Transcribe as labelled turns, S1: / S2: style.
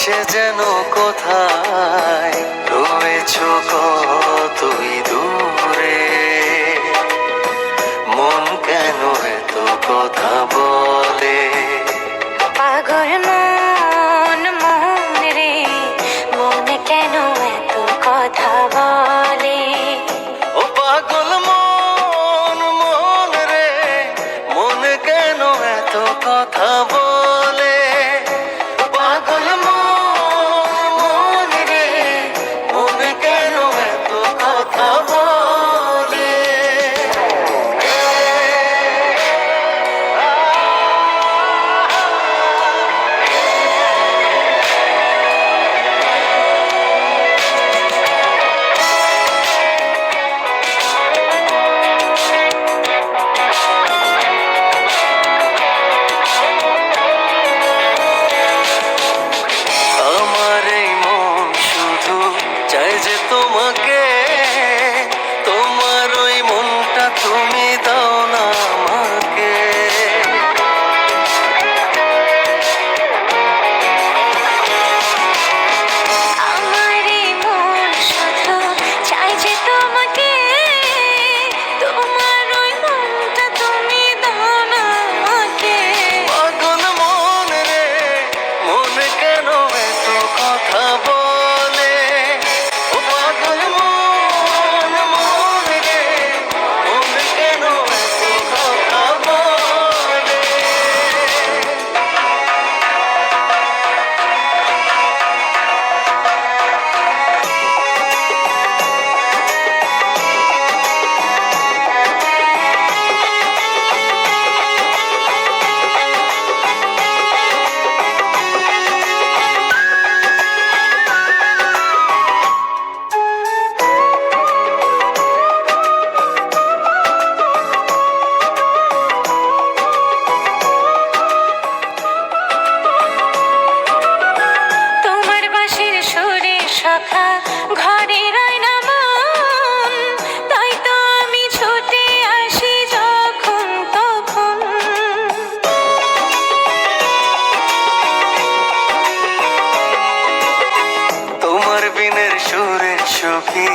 S1: সে যেন কোথায় রয়েছ কতই দূরে, মন কেন এত কথা বলে।
S2: পাগল মন মন রে, মন কেন এত কথা বলে।
S1: ও পাগল মন মন রে, মন কেন এত কথা বলে। পাগল মন মন রে, মন কেন এত কথা বলে। আমার এই মন শুধু চাই যে তোমাকে, তোমার ওই মনটা তুমি দাও না আমাকে।
S2: আমার এই মন শুধু চাই যে তোমাকে, তোমার ওই মনটা তুমি দাও না আমাকে।
S1: পাগল মন রে, মন কেন এত কথা বলে। ও পাগল মন মন রে, মন কেন এত কথা বলে।
S2: তোমার বাঁশির সুরে সখা ঘরে রয় না মন, তাই তো আমি ছুটে আসি যখন তখন।
S1: তোমার বিনের সুরের সখী